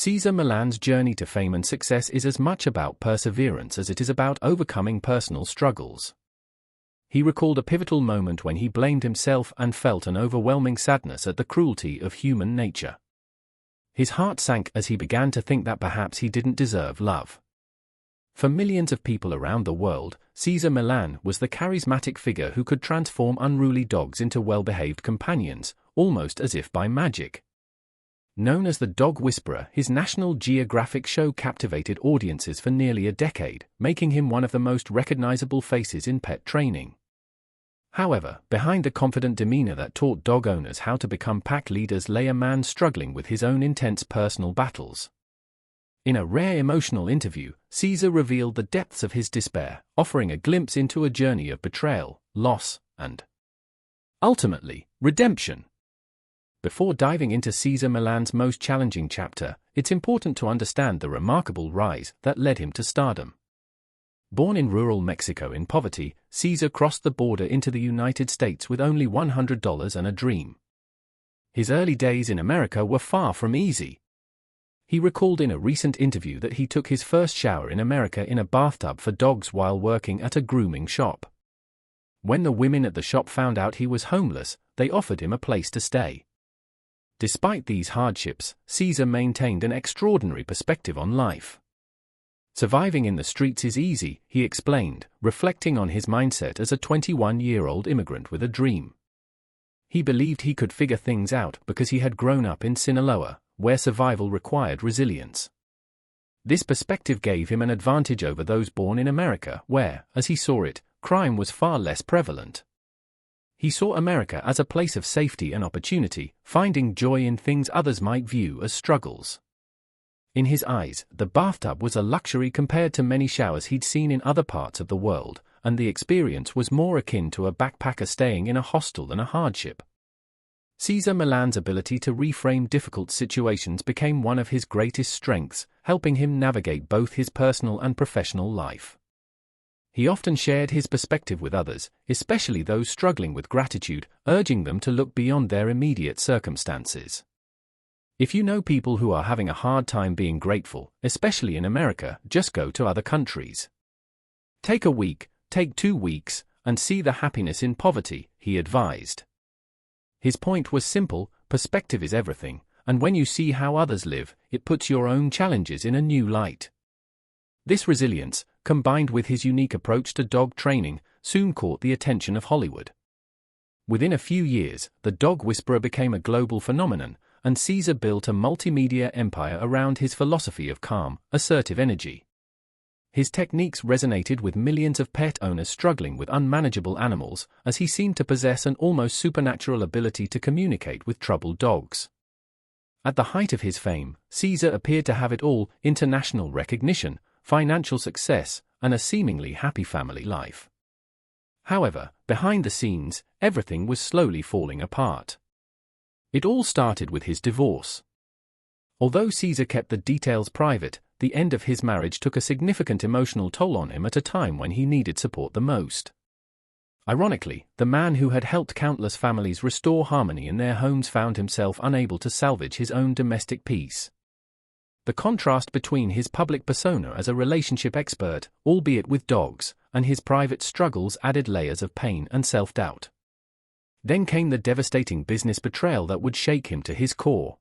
Cesar Milan's journey to fame and success is as much about perseverance as it is about overcoming personal struggles. He recalled a pivotal moment when he blamed himself and felt an overwhelming sadness at the cruelty of human nature. His heart sank as he began to think that perhaps he didn't deserve love. For millions of people around the world, Cesar Milan was the charismatic figure who could transform unruly dogs into well-behaved companions, almost as if by magic. Known as the Dog Whisperer, his National Geographic show captivated audiences for nearly a decade, making him one of the most recognizable faces in pet training. However, behind the confident demeanor that taught dog owners how to become pack leaders lay a man struggling with his own intense personal battles. In a rare emotional interview, Cesar revealed the depths of his despair, offering a glimpse into a journey of betrayal, loss, and, ultimately, redemption. Before diving into Cesar Milan's most challenging chapter, it's important to understand the remarkable rise that led him to stardom. Born in rural Mexico in poverty, Cesar crossed the border into the United States with only $100 and a dream. His early days in America were far from easy. He recalled in a recent interview that he took his first shower in America in a bathtub for dogs while working at a grooming shop. When the women at the shop found out he was homeless, they offered him a place to stay. Despite these hardships, Cesar maintained an extraordinary perspective on life. Surviving in the streets is easy, he explained, reflecting on his mindset as a 21-year-old immigrant with a dream. He believed he could figure things out because he had grown up in Sinaloa, where survival required resilience. This perspective gave him an advantage over those born in America, where, as he saw it, crime was far less prevalent. He saw America as a place of safety and opportunity, finding joy in things others might view as struggles. In his eyes, the bathtub was a luxury compared to many showers he'd seen in other parts of the world, and the experience was more akin to a backpacker staying in a hostel than a hardship. Cesar Milan's ability to reframe difficult situations became one of his greatest strengths, helping him navigate both his personal and professional life. He often shared his perspective with others, especially those struggling with gratitude, urging them to look beyond their immediate circumstances. If you know people who are having a hard time being grateful, especially in America, just go to other countries. Take a week, take 2 weeks, and see the happiness in poverty, he advised. His point was simple: perspective is everything, and when you see how others live, it puts your own challenges in a new light. This resilience, combined with his unique approach to dog training, soon caught the attention of Hollywood. Within a few years, the Dog Whisperer became a global phenomenon, and Cesar built a multimedia empire around his philosophy of calm, assertive energy. His techniques resonated with millions of pet owners struggling with unmanageable animals, as he seemed to possess an almost supernatural ability to communicate with troubled dogs. At the height of his fame, Cesar appeared to have it all: international recognition, financial success, and a seemingly happy family life. However, behind the scenes, everything was slowly falling apart. It all started with his divorce. Although Cesar kept the details private, the end of his marriage took a significant emotional toll on him at a time when he needed support the most. Ironically, the man who had helped countless families restore harmony in their homes found himself unable to salvage his own domestic peace. The contrast between his public persona as a relationship expert, albeit with dogs, and his private struggles added layers of pain and self-doubt. Then came the devastating business betrayal that would shake him to his core.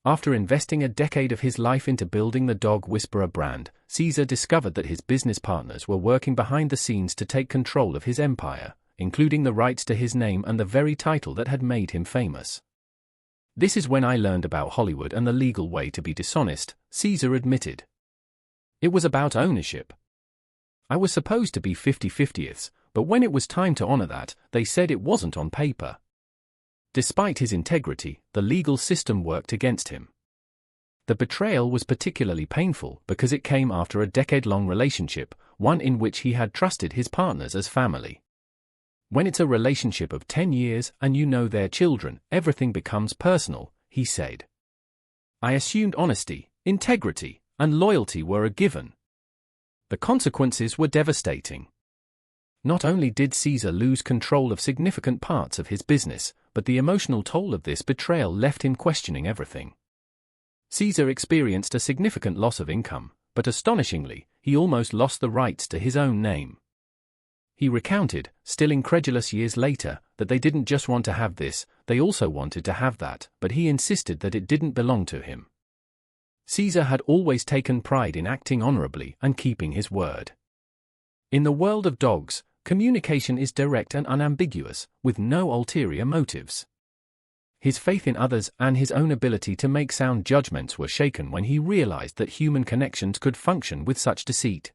After investing a decade of his life into building the Dog Whisperer brand, Cesar discovered that his business partners were working behind the scenes to take control of his empire, including the rights to his name and the very title that had made him famous. "This is when I learned about Hollywood and the legal way to be dishonest," Cesar admitted. "It was about ownership. I was supposed to be 50-50ths, but when it was time to honor that, they said it wasn't on paper." Despite his integrity, the legal system worked against him. The betrayal was particularly painful because it came after a decade-long relationship, one in which he had trusted his partners as family. When it's a relationship of 10 years and you know their children, everything becomes personal, he said. "I assumed honesty, integrity, and loyalty were a given. The consequences were devastating." Not only did Cesar lose control of significant parts of his business, but the emotional toll of this betrayal left him questioning everything. Cesar experienced a significant loss of income, but astonishingly, he almost lost the rights to his own name. He recounted, still incredulous years later, that they didn't just want to have this, they also wanted to have that, but he insisted that it didn't belong to him. Cesar had always taken pride in acting honorably and keeping his word. In the world of dogs, communication is direct and unambiguous, with no ulterior motives. His faith in others and his own ability to make sound judgments were shaken when he realized that human connections could function with such deceit.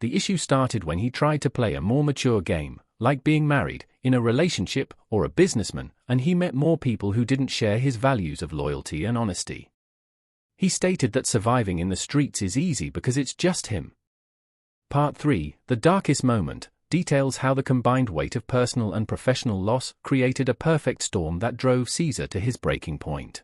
The issue started when he tried to play a more mature game, like being married, in a relationship, or a businessman, and he met more people who didn't share his values of loyalty and honesty. He stated that surviving in the streets is easy because it's just him. Part 3, The Darkest Moment, details how the combined weight of personal and professional loss created a perfect storm that drove Cesar to his breaking point.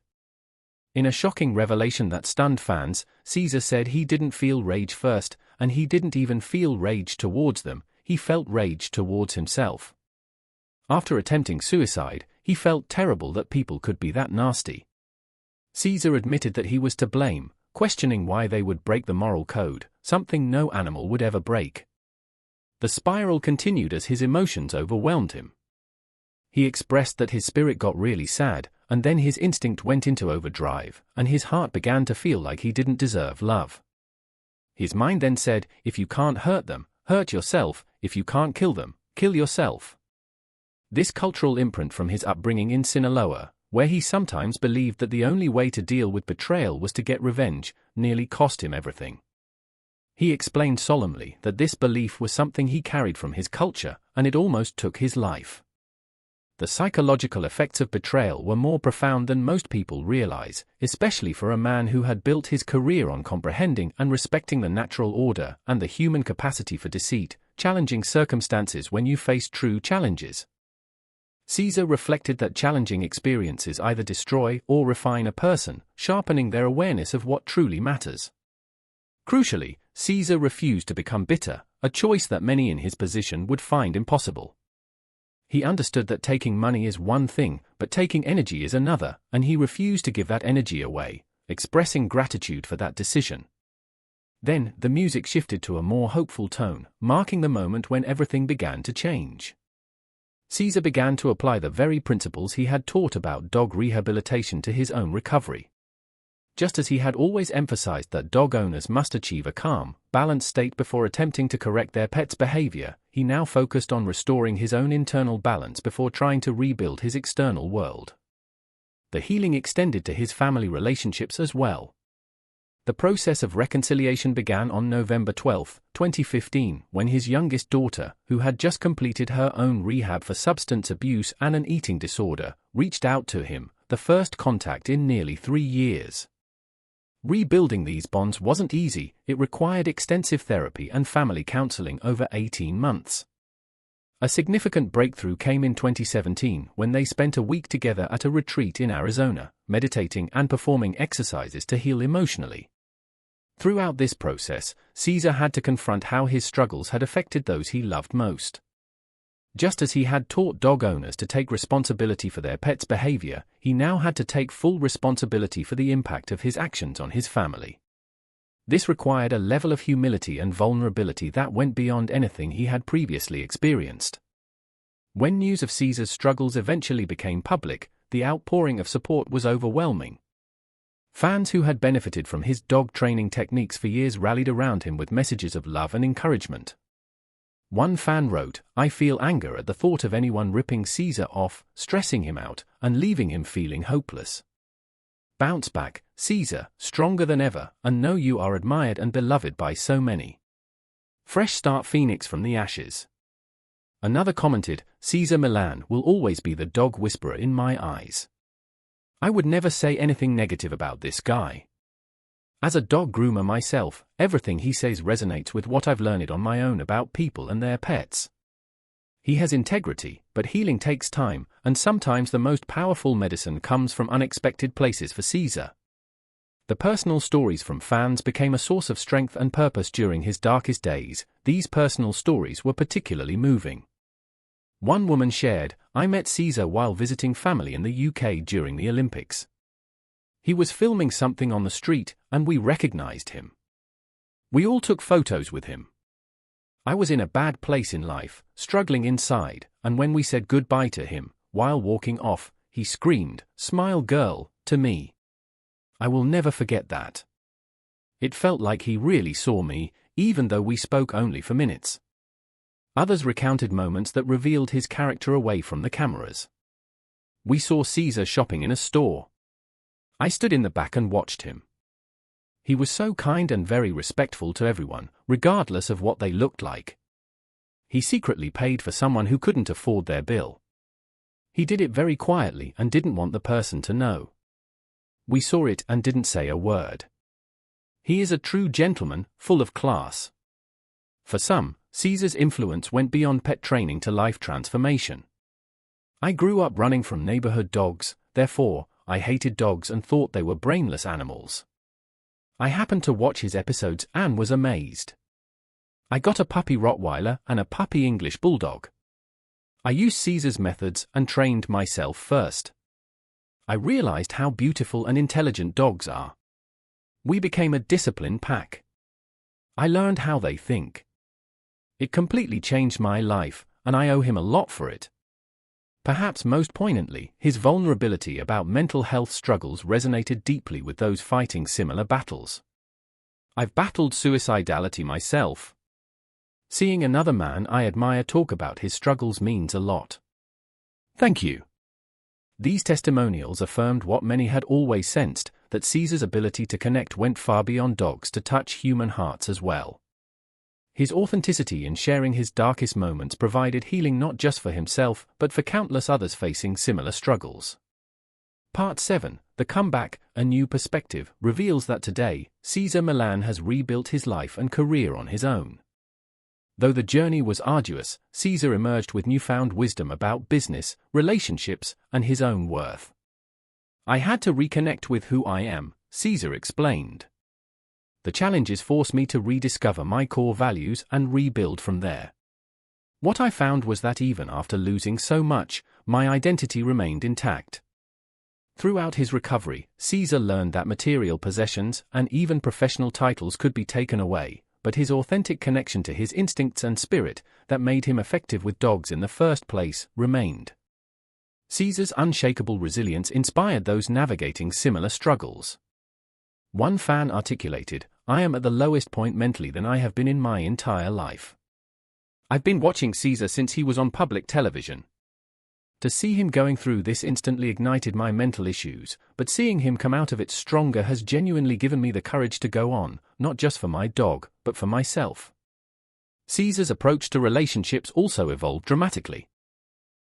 In a shocking revelation that stunned fans, Cesar said he didn't feel rage first, and he didn't even feel rage towards them, he felt rage towards himself. After attempting suicide, he felt terrible that people could be that nasty. Cesar admitted that he was to blame, questioning why they would break the moral code, something no animal would ever break. The spiral continued as his emotions overwhelmed him. He expressed that his spirit got really sad, and then his instinct went into overdrive, and his heart began to feel like he didn't deserve love. His mind then said, if you can't hurt them, hurt yourself, if you can't kill them, kill yourself. This cultural imprint from his upbringing in Sinaloa, where he sometimes believed that the only way to deal with betrayal was to get revenge, nearly cost him everything. He explained solemnly that this belief was something he carried from his culture, and it almost took his life. The psychological effects of betrayal were more profound than most people realize, especially for a man who had built his career on comprehending and respecting the natural order and the human capacity for deceit, challenging circumstances when you face true challenges. Cesar reflected that challenging experiences either destroy or refine a person, sharpening their awareness of what truly matters. Crucially, Cesar refused to become bitter, a choice that many in his position would find impossible. He understood that taking money is one thing, but taking energy is another, and he refused to give that energy away, expressing gratitude for that decision. Then, the music shifted to a more hopeful tone, marking the moment when everything began to change. Cesar began to apply the very principles he had taught about dog rehabilitation to his own recovery. Just as he had always emphasized that dog owners must achieve a calm, balanced state before attempting to correct their pet's behavior, he now focused on restoring his own internal balance before trying to rebuild his external world. The healing extended to his family relationships as well. The process of reconciliation began on November 12, 2015, when his youngest daughter, who had just completed her own rehab for substance abuse and an eating disorder, reached out to him, the first contact in nearly 3 years. Rebuilding these bonds wasn't easy, it required extensive therapy and family counseling over 18 months. A significant breakthrough came in 2017 when they spent a week together at a retreat in Arizona, meditating and performing exercises to heal emotionally. Throughout this process, Cesar had to confront how his struggles had affected those he loved most. Just as he had taught dog owners to take responsibility for their pet's behavior, he now had to take full responsibility for the impact of his actions on his family. This required a level of humility and vulnerability that went beyond anything he had previously experienced. When news of Cesar's struggles eventually became public, the outpouring of support was overwhelming. Fans who had benefited from his dog training techniques for years rallied around him with messages of love and encouragement. One fan wrote, "I feel anger at the thought of anyone ripping Cesar off, stressing him out, and leaving him feeling hopeless. Bounce back, Cesar, stronger than ever, and know you are admired and beloved by so many. Fresh start Phoenix from the ashes." Another commented, "Cesar Milan will always be the dog whisperer in my eyes. I would never say anything negative about this guy. As a dog groomer myself, everything he says resonates with what I've learned on my own about people and their pets. He has integrity, but healing takes time, and sometimes the most powerful medicine comes from unexpected places for Cesar." The personal stories from fans became a source of strength and purpose during his darkest days. These personal stories were particularly moving. One woman shared, "I met Cesar while visiting family in the UK during the Olympics. He was filming something on the street, and we recognized him. We all took photos with him. I was in a bad place in life, struggling inside, and when we said goodbye to him, while walking off, he screamed, "Smile, girl," to me. I will never forget that. It felt like he really saw me, even though we spoke only for minutes. Others recounted moments that revealed his character away from the cameras. We saw Cesar shopping in a store. I stood in the back and watched him. He was so kind and very respectful to everyone, regardless of what they looked like. He secretly paid for someone who couldn't afford their bill. He did it very quietly and didn't want the person to know. We saw it and didn't say a word. He is a true gentleman, full of class. For some, Cesar's influence went beyond pet training to life transformation. I grew up running from neighborhood dogs, therefore, I hated dogs and thought they were brainless animals. I happened to watch his episodes and was amazed. I got a puppy Rottweiler and a puppy English Bulldog. I used Cesar's methods and trained myself first. I realized how beautiful and intelligent dogs are. We became a disciplined pack. I learned how they think. It completely changed my life, and I owe him a lot for it. Perhaps most poignantly, his vulnerability about mental health struggles resonated deeply with those fighting similar battles. I've battled suicidality myself. Seeing another man I admire talk about his struggles means a lot. Thank you. These testimonials affirmed what many had always sensed, that Cesar's ability to connect went far beyond dogs to touch human hearts as well. His authenticity in sharing his darkest moments provided healing not just for himself, but for countless others facing similar struggles. Part 7, The Comeback, A New Perspective, reveals that today, Cesar Milan has rebuilt his life and career on his own. Though the journey was arduous, Cesar emerged with newfound wisdom about business, relationships, and his own worth. I had to reconnect with who I am, Cesar explained. The challenges forced me to rediscover my core values and rebuild from there. What I found was that even after losing so much, my identity remained intact. Throughout his recovery, Cesar learned that material possessions and even professional titles could be taken away, but his authentic connection to his instincts and spirit, that made him effective with dogs in the first place, remained. Cesar's unshakable resilience inspired those navigating similar struggles. One fan articulated, "I am at the lowest point mentally than I have been in my entire life. I've been watching Cesar since he was on public television. To see him going through this instantly ignited my mental issues, but seeing him come out of it stronger has genuinely given me the courage to go on, not just for my dog, but for myself." Cesar's approach to relationships also evolved dramatically.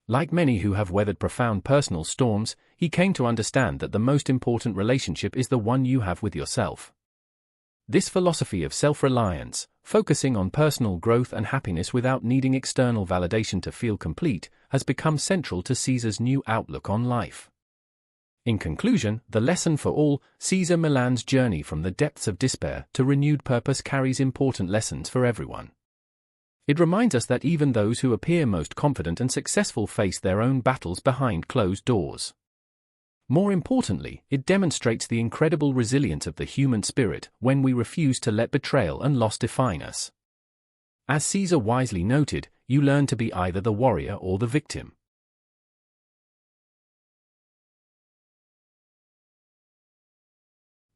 Like many who have weathered profound personal storms, he came to understand that the most important relationship is the one you have with yourself. This philosophy of self-reliance, focusing on personal growth and happiness without needing external validation to feel complete, has become central to Cesar's new outlook on life. In conclusion, the lesson for all, Cesar Milan's journey from the depths of despair to renewed purpose carries important lessons for everyone. It reminds us that even those who appear most confident and successful face their own battles behind closed doors. More importantly, it demonstrates the incredible resilience of the human spirit when we refuse to let betrayal and loss define us. As Cesar wisely noted, you learn to be either the warrior or the victim.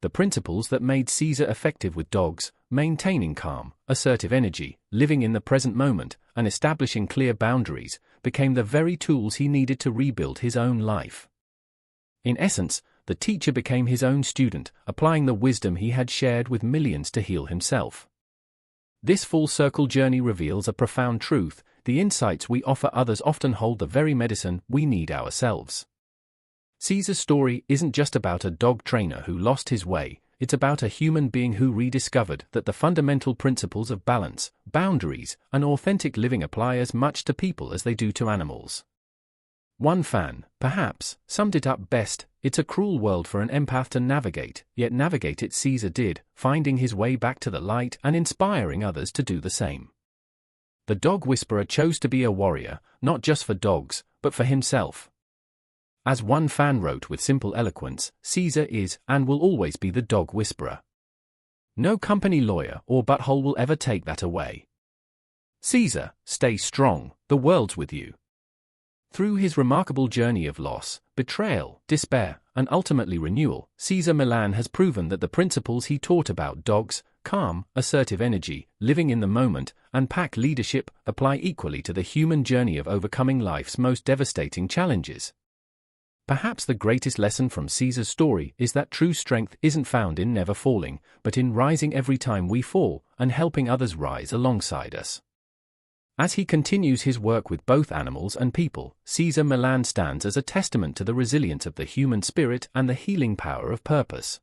The principles that made Cesar effective with dogs, maintaining calm, assertive energy, living in the present moment, and establishing clear boundaries, became the very tools he needed to rebuild his own life. In essence, the teacher became his own student, applying the wisdom he had shared with millions to heal himself. This full-circle journey reveals a profound truth: the insights we offer others often hold the very medicine we need ourselves. Cesar's story isn't just about a dog trainer who lost his way, it's about a human being who rediscovered that the fundamental principles of balance, boundaries, and authentic living apply as much to people as they do to animals. One fan, perhaps, summed it up best: "It's a cruel world for an empath to navigate, yet navigate it Cesar did, finding his way back to the light and inspiring others to do the same." The dog whisperer chose to be a warrior, not just for dogs, but for himself. As one fan wrote with simple eloquence, Cesar is and will always be the dog whisperer. No company lawyer or butthole will ever take that away. Cesar, stay strong, the world's with you. Through his remarkable journey of loss, betrayal, despair, and ultimately renewal, Cesar Millan has proven that the principles he taught about dogs, calm, assertive energy, living in the moment, and pack leadership apply equally to the human journey of overcoming life's most devastating challenges. Perhaps the greatest lesson from Cesar's story is that true strength isn't found in never falling, but in rising every time we fall and helping others rise alongside us. As he continues his work with both animals and people, Cesar Millan stands as a testament to the resilience of the human spirit and the healing power of purpose.